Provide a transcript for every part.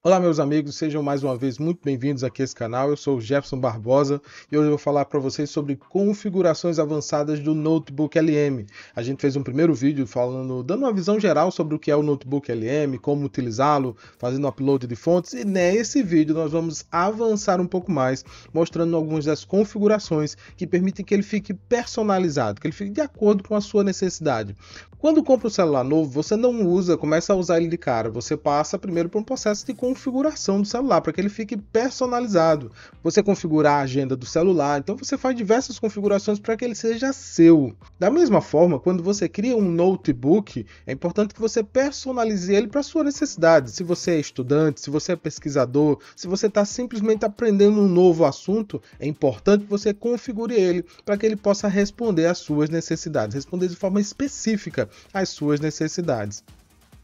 Olá meus amigos, sejam mais uma vez muito bem-vindos aqui a esse canal. Eu sou o Jefferson Barbosa e hoje eu vou falar para vocês sobre configurações avançadas do Notebook LM. A gente fez um primeiro vídeo dando uma visão geral sobre o que é o Notebook LM, como utilizá-lo, fazendo upload de fontes, e nesse vídeo nós vamos avançar um pouco mais, mostrando algumas das configurações que permitem que ele fique personalizado, que ele fique de acordo com a sua necessidade. Quando compra um celular novo, você não começa a usar ele de cara, você passa primeiro por um processo de configuração do celular, para que ele fique personalizado. Você configura a agenda do celular, então você faz diversas configurações para que ele seja seu. Da mesma forma, quando você cria um notebook, é importante que você personalize ele para a sua necessidade. Se você é estudante, se você é pesquisador, se você está simplesmente aprendendo um novo assunto, é importante que você configure ele para que ele possa responder às suas necessidades, responder de forma específica às suas necessidades.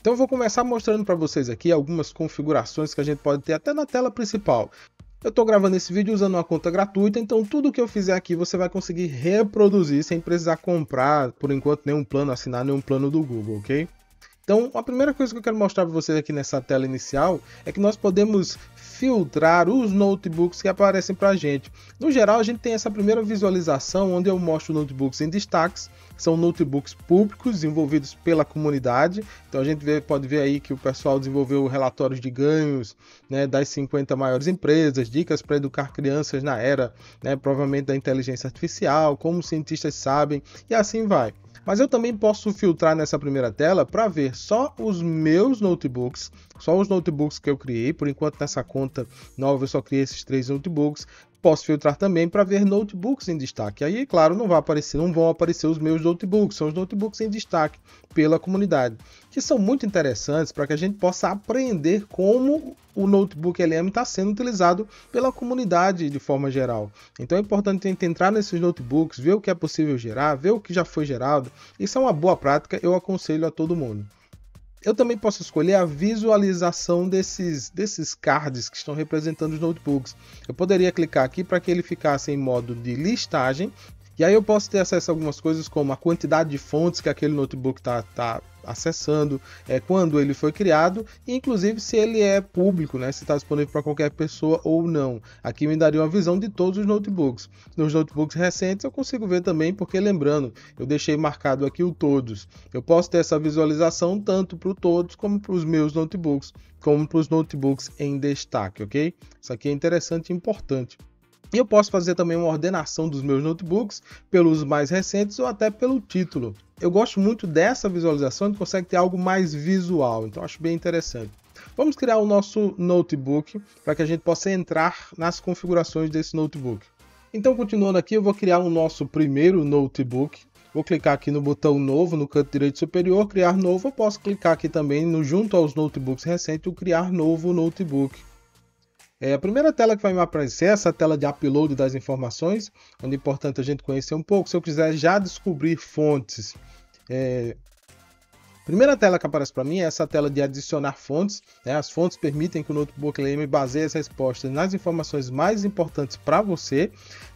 Então eu vou começar mostrando para vocês aqui algumas configurações que a gente pode ter até na tela principal. Eu estou gravando esse vídeo usando uma conta gratuita, então tudo que eu fizer aqui você vai conseguir reproduzir sem precisar comprar, por enquanto, nenhum plano, assinar nenhum plano do Google, ok? Então, a primeira coisa que eu quero mostrar para vocês aqui nessa tela inicial é que nós podemos filtrar os notebooks que aparecem para a gente. No geral, a gente tem essa primeira visualização onde eu mostro notebooks em destaques, são notebooks públicos desenvolvidos pela comunidade. Então a gente pode ver aí que o pessoal desenvolveu relatórios de ganhos, né, das 50 maiores empresas, dicas para educar crianças na era, né, provavelmente da inteligência artificial, como os cientistas sabem, e assim vai. Mas eu também posso filtrar nessa primeira tela para ver só os meus notebooks, só os notebooks que eu criei. Por enquanto, nessa conta nova eu só criei esses 3 notebooks. Posso filtrar também para ver notebooks em destaque. Aí, claro, não vão aparecer os meus notebooks, são os notebooks em destaque pela comunidade, que são muito interessantes para que a gente possa aprender como o Notebook LM está sendo utilizado pela comunidade de forma geral. Então é importante a gente entrar nesses notebooks, ver o que é possível gerar, ver o que já foi gerado. Isso é uma boa prática, eu aconselho a todo mundo. Eu também posso escolher a visualização desses cards que estão representando os notebooks. Eu poderia clicar aqui para que ele ficasse em modo de listagem, e aí eu posso ter acesso a algumas coisas como a quantidade de fontes que aquele notebook está acessando, quando ele foi criado, e inclusive se ele é público, né, se está disponível para qualquer pessoa ou não. Aqui me daria uma visão de todos os notebooks. Nos notebooks recentes eu consigo ver também, porque lembrando, eu deixei marcado aqui o todos. Eu posso ter essa visualização tanto para o todos como para os meus notebooks, como para os notebooks em destaque, ok? Isso aqui é interessante e importante. E eu posso fazer também uma ordenação dos meus notebooks pelos mais recentes ou até pelo título. Eu gosto muito dessa visualização, a gente consegue ter algo mais visual, então acho bem interessante. Vamos criar o nosso notebook para que a gente possa entrar nas configurações desse notebook. Então, continuando aqui, eu vou criar o nosso primeiro notebook. Vou clicar aqui no botão novo, no canto direito superior, criar novo. Eu posso clicar aqui também, junto aos notebooks recentes, o criar novo notebook. A primeira tela que vai me aparecer é essa tela de upload das informações, onde é importante a gente conhecer um pouco. Se eu quiser já descobrir fontes, a primeira tela que aparece para mim é essa tela de adicionar fontes. As fontes permitem que o Notebook LM baseie as respostas nas informações mais importantes para você.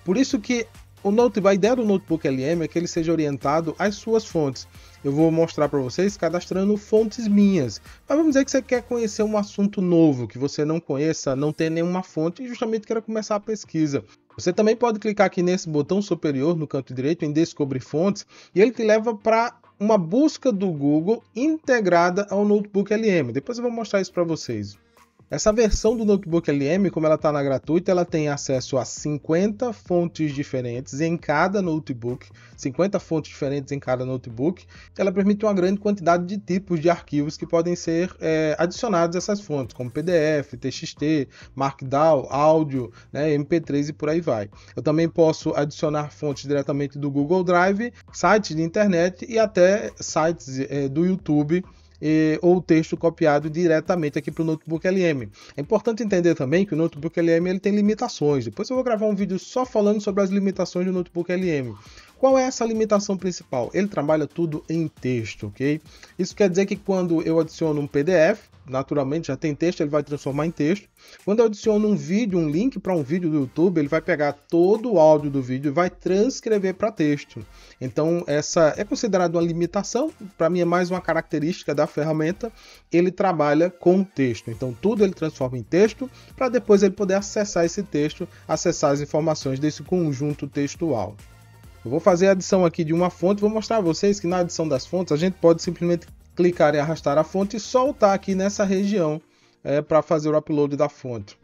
Por isso que a ideia do Notebook LM é que ele seja orientado às suas fontes. Eu vou mostrar para vocês cadastrando fontes minhas. Mas vamos dizer que você quer conhecer um assunto novo, que você não conheça, não tem nenhuma fonte e justamente quer começar a pesquisa. Você também pode clicar aqui nesse botão superior no canto direito em Descobrir Fontes e ele te leva para uma busca do Google integrada ao Notebook LM. Depois eu vou mostrar isso para vocês. Essa versão do Notebook LM, como ela está na gratuita, ela tem acesso a 50 fontes diferentes em cada notebook, 50 fontes diferentes em cada notebook. Ela permite uma grande quantidade de tipos de arquivos que podem ser adicionados a essas fontes, como PDF, TXT, Markdown, áudio, né, MP3 e por aí vai. Eu também posso adicionar fontes diretamente do Google Drive, sites de internet e até sites do YouTube, ou texto copiado diretamente aqui para o Notebook LM. É importante entender também que o Notebook LM ele tem limitações. Depois eu vou gravar um vídeo só falando sobre as limitações do Notebook LM. Qual é essa limitação principal? Ele trabalha tudo em texto, ok? Isso quer dizer que quando eu adiciono um PDF, naturalmente já tem texto, ele vai transformar em texto. Quando eu adiciono um vídeo, um link para um vídeo do YouTube, ele vai pegar todo o áudio do vídeo e vai transcrever para texto. Então essa é considerada uma limitação, para mim é mais uma característica da ferramenta, ele trabalha com texto. Então tudo ele transforma em texto, para depois ele poder acessar esse texto, acessar as informações desse conjunto textual. Eu vou fazer a adição aqui de uma fonte, vou mostrar a vocês que na adição das fontes a gente pode simplesmente clicar e arrastar a fonte e soltar aqui nessa região para fazer o upload da fonte.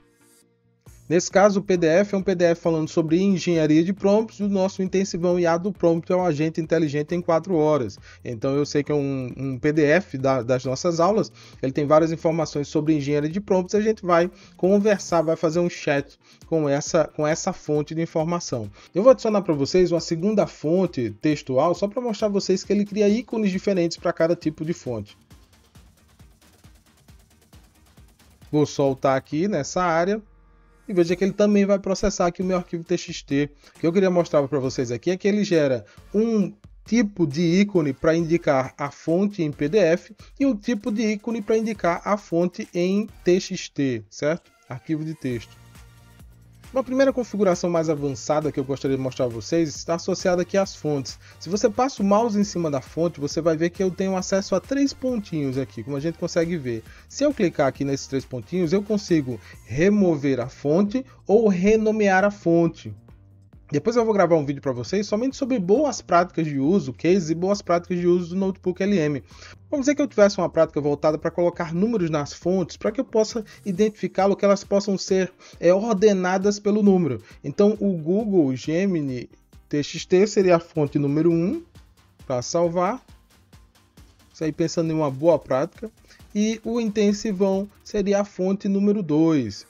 Nesse caso, o PDF é um PDF falando sobre engenharia de prompts, e o nosso intensivão IA do prompt é um agente inteligente em 4 horas. Então eu sei que é um PDF das nossas aulas, ele tem várias informações sobre engenharia de prompts, e a gente vai conversar, vai fazer um chat com essa fonte de informação. Eu vou adicionar para vocês uma segunda fonte textual, só para mostrar a vocês que ele cria ícones diferentes para cada tipo de fonte. Vou soltar aqui nessa área. E veja que ele também vai processar aqui o meu arquivo TXT. O que eu queria mostrar para vocês aqui é que ele gera um tipo de ícone para indicar a fonte em PDF e um tipo de ícone para indicar a fonte em TXT, certo? Arquivo de texto. Uma primeira configuração mais avançada que eu gostaria de mostrar a vocês está associada aqui às fontes. Se você passa o mouse em cima da fonte, você vai ver que eu tenho acesso a 3 pontinhos aqui, como a gente consegue ver. Se eu clicar aqui nesses 3 pontinhos, eu consigo remover a fonte ou renomear a fonte. Depois eu vou gravar um vídeo para vocês somente sobre boas práticas de uso, cases e boas práticas de uso do Notebook LM. Vamos dizer que eu tivesse uma prática voltada para colocar números nas fontes, para que eu possa identificá-lo, que elas possam ser ordenadas pelo número. Então o Google Gemini TXT seria a fonte número 1 para salvar. Isso aí pensando em uma boa prática. E o intensivão seria a fonte número 2.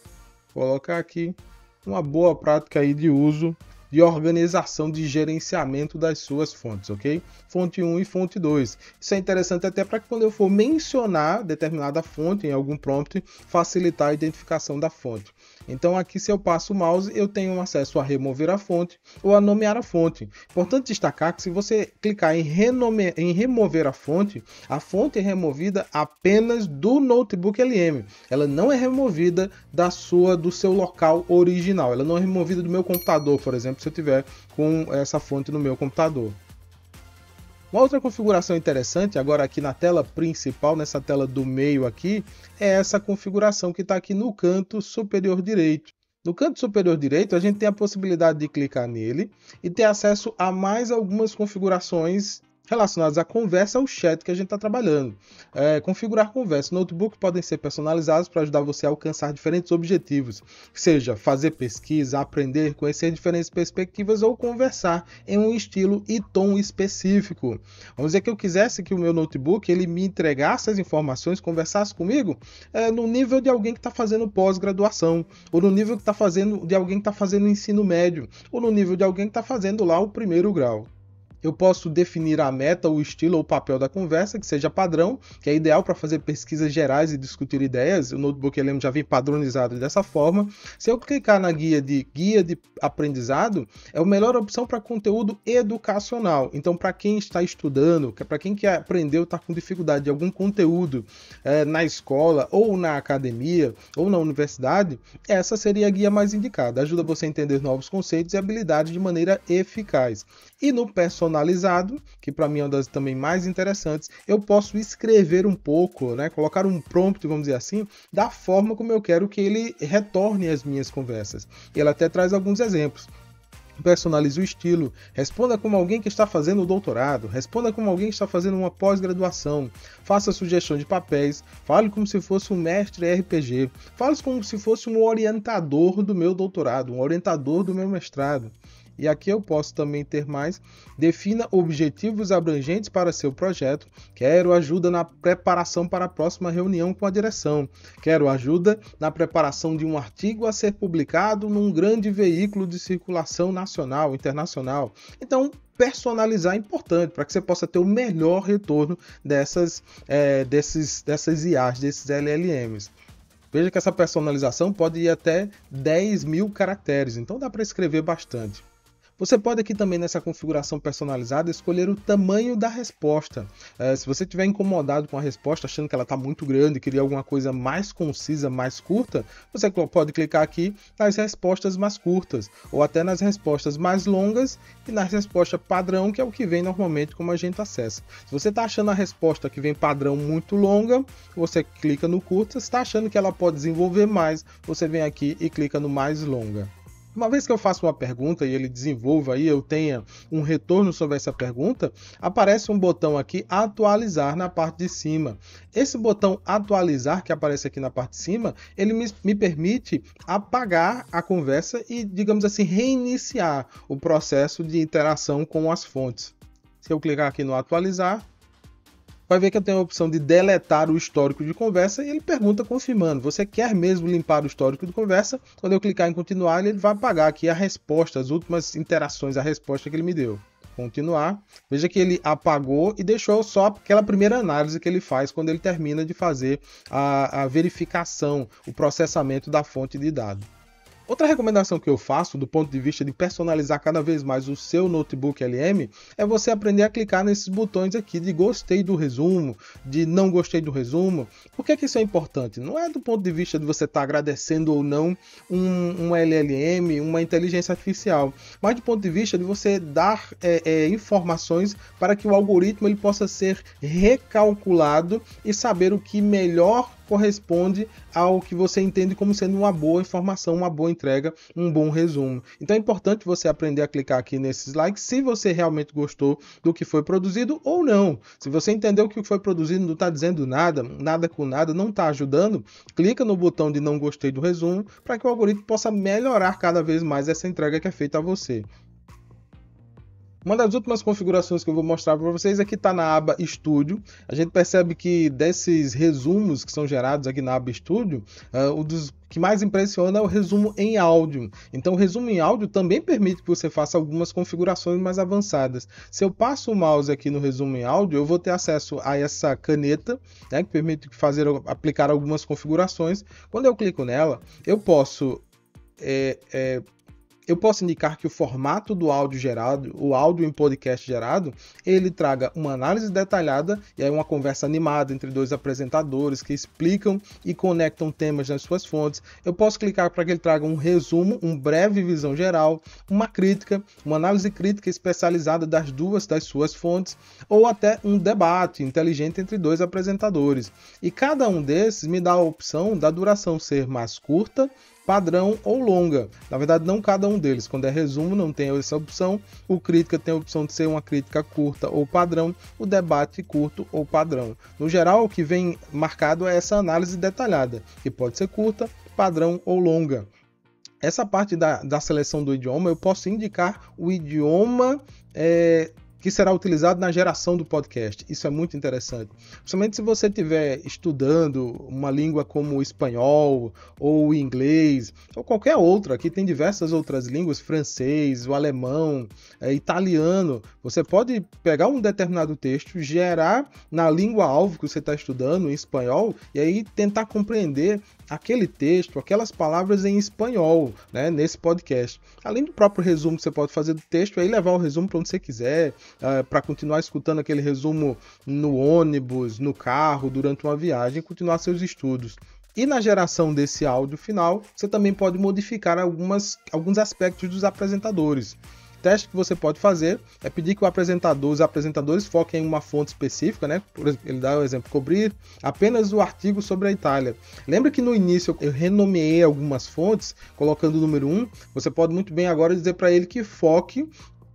Vou colocar aqui uma boa prática aí de uso, de organização, de gerenciamento das suas fontes, ok? Fonte 1 e fonte 2. Isso é interessante até para que quando eu for mencionar determinada fonte em algum prompt, facilitar a identificação da fonte. Então aqui, se eu passo o mouse, eu tenho acesso a remover a fonte ou a nomear a fonte. Importante destacar que se você clicar em remover a fonte é removida apenas do Notebook LM. Ela não é removida do seu local original. Ela não é removida do meu computador, por exemplo, se eu tiver com essa fonte no meu computador. Uma outra configuração interessante, agora aqui na tela principal, nessa tela do meio aqui, é essa configuração que está aqui no canto superior direito. No canto superior direito, a gente tem a possibilidade de clicar nele e ter acesso a mais algumas configurações relacionadas à conversa, ao chat que a gente está trabalhando. Configurar conversa. Notebook podem ser personalizados para ajudar você a alcançar diferentes objetivos, seja fazer pesquisa, aprender, conhecer diferentes perspectivas ou conversar em um estilo e tom específico. Vamos dizer que eu quisesse que o meu notebook ele me entregasse as informações, conversasse comigo no nível de alguém que está fazendo pós-graduação, ou no nível de alguém que está fazendo ensino médio, ou no nível de alguém que está fazendo lá o primeiro grau. Eu posso definir a meta, o estilo ou o papel da conversa, que seja padrão, que é ideal para fazer pesquisas gerais e discutir ideias. O Notebook LM já vem padronizado dessa forma. Se eu clicar na guia de aprendizado, é a melhor opção para conteúdo educacional. Então, para quem está estudando, para quem quer aprender ou está com dificuldade de algum conteúdo na escola, ou na academia, ou na universidade, essa seria a guia mais indicada. Ajuda você a entender novos conceitos e habilidades de maneira eficaz. E no personalizado, que para mim é uma das também mais interessantes, eu posso escrever um pouco, colocar um prompt, vamos dizer assim, da forma como eu quero que ele retorne às minhas conversas. E ela até traz alguns exemplos. Personalize o estilo, responda como alguém que está fazendo o doutorado, responda como alguém que está fazendo uma pós-graduação, faça sugestão de papéis, fale como se fosse um mestre RPG, fale como se fosse um orientador do meu doutorado, um orientador do meu mestrado. E aqui eu posso também ter mais. Defina objetivos abrangentes para seu projeto. Quero ajuda na preparação para a próxima reunião com a direção. Quero ajuda na preparação de um artigo a ser publicado num grande veículo de circulação nacional, internacional. Então, personalizar é importante para que você possa ter o melhor retorno dessas IAs, desses LLMs. Veja que essa personalização pode ir até 10.000 caracteres, então dá para escrever bastante. Você pode aqui também nessa configuração personalizada escolher o tamanho da resposta. Se você estiver incomodado com a resposta, achando que ela está muito grande, queria alguma coisa mais concisa, mais curta, você pode clicar aqui nas respostas mais curtas, ou até nas respostas mais longas e na resposta padrão, que é o que vem normalmente como a gente acessa. Se você está achando a resposta que vem padrão muito longa, você clica no curta. Se está achando que ela pode desenvolver mais, você vem aqui e clica no mais longa. Uma vez que eu faço uma pergunta e ele desenvolva aí, eu tenha um retorno sobre essa pergunta, aparece um botão aqui, atualizar, na parte de cima. Esse botão atualizar que aparece aqui na parte de cima, ele me permite apagar a conversa e, digamos assim, reiniciar o processo de interação com as fontes. Se eu clicar aqui no atualizar, vai ver que eu tenho a opção de deletar o histórico de conversa e ele pergunta confirmando, você quer mesmo limpar o histórico de conversa? Quando eu clicar em continuar, ele vai apagar aqui a resposta, as últimas interações, a resposta que ele me deu. Continuar, veja que ele apagou e deixou só aquela primeira análise que ele faz quando ele termina de fazer a verificação, o processamento da fonte de dados. Outra recomendação que eu faço do ponto de vista de personalizar cada vez mais o seu notebook LM é você aprender a clicar nesses botões aqui de gostei do resumo, de não gostei do resumo. Por que isso é importante? Não é do ponto de vista de você estar agradecendo ou não um LLM, uma inteligência artificial, mas do ponto de vista de você dar informações para que o algoritmo ele possa ser recalculado e saber o que melhor corresponde ao que você entende como sendo uma boa informação, uma boa entrega, um bom resumo. Então é importante você aprender a clicar aqui nesses likes se você realmente gostou do que foi produzido ou não. Se você entendeu que o que foi produzido não está dizendo nada, nada com nada, não está ajudando, clica no botão de não gostei do resumo para que o algoritmo possa melhorar cada vez mais essa entrega que é feita a você. Uma das últimas configurações que eu vou mostrar para vocês aqui está na aba Estúdio. A gente percebe que desses resumos que são gerados aqui na aba Estúdio, o dos que mais impressiona é o resumo em áudio. Então o resumo em áudio também permite que você faça algumas configurações mais avançadas. Se eu passo o mouse aqui no resumo em áudio, eu vou ter acesso a essa caneta, né, que permite aplicar algumas configurações. Quando eu clico nela, eu posso indicar que o formato do áudio gerado, o áudio em podcast gerado, ele traga uma análise detalhada e aí uma conversa animada entre dois apresentadores que explicam e conectam temas nas suas fontes. Eu posso clicar para que ele traga um resumo, um breve visão geral, uma crítica, uma análise crítica especializada das suas fontes, ou até um debate inteligente entre dois apresentadores. E cada um desses me dá a opção da duração ser mais curta, padrão ou longa. Na verdade, não cada um deles. Quando é resumo, não tem essa opção. O crítica tem a opção de ser uma crítica curta ou padrão. O debate curto ou padrão. No geral, o que vem marcado é essa análise detalhada, que pode ser curta, padrão ou longa. Essa parte da seleção do idioma, eu posso indicar o idioma que será utilizado na geração do podcast. Isso é muito interessante. Principalmente se você estiver estudando uma língua como o espanhol, ou o inglês, ou qualquer outra. Aqui tem diversas outras línguas, francês, o alemão, italiano. Você pode pegar um determinado texto, gerar na língua-alvo que você está estudando, em espanhol, e aí tentar compreender aquele texto, aquelas palavras em espanhol, né, nesse podcast. Além do próprio resumo que você pode fazer do texto, aí levar o resumo para onde você quiser, para continuar escutando aquele resumo no ônibus, no carro, durante uma viagem, continuar seus estudos. E na geração desse áudio final, você também pode modificar alguns aspectos dos apresentadores. O teste que você pode fazer é pedir que os apresentadores foquem em uma fonte específica, né? Por exemplo, ele dá o exemplo, cobrir apenas o artigo sobre a Itália. Lembra que no início eu renomeei algumas fontes, colocando o número 1? Você pode muito bem agora dizer para ele que foque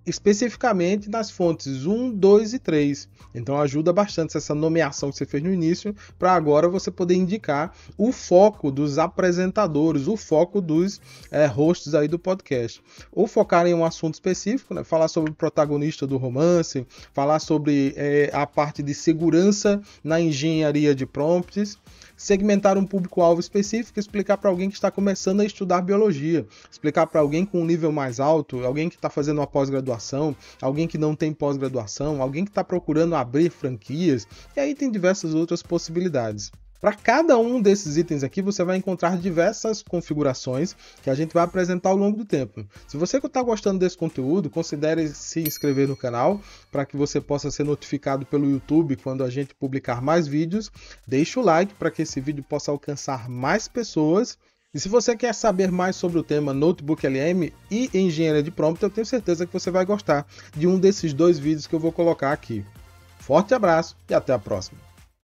especificamente nas fontes 1, 2 e 3. Então ajuda bastante essa nomeação que você fez no início, para agora você poder indicar o foco dos apresentadores, o foco dos hosts aí do podcast. Ou focar em um assunto específico, né? Falar sobre o protagonista do romance, falar sobre a parte de segurança na engenharia de prompts, segmentar um público-alvo específico, explicar para alguém que está começando a estudar biologia, explicar para alguém com um nível mais alto, alguém que está fazendo uma pós-graduação, alguém que não tem pós-graduação, alguém que está procurando abrir franquias, e aí tem diversas outras possibilidades. Para cada um desses itens aqui, você vai encontrar diversas configurações que a gente vai apresentar ao longo do tempo. Se você está gostando desse conteúdo, considere se inscrever no canal para que você possa ser notificado pelo YouTube quando a gente publicar mais vídeos. Deixe o like para que esse vídeo possa alcançar mais pessoas. E se você quer saber mais sobre o tema Notebook LM e engenharia de prompt, eu tenho certeza que você vai gostar de um desses dois vídeos que eu vou colocar aqui. Forte abraço e até a próxima!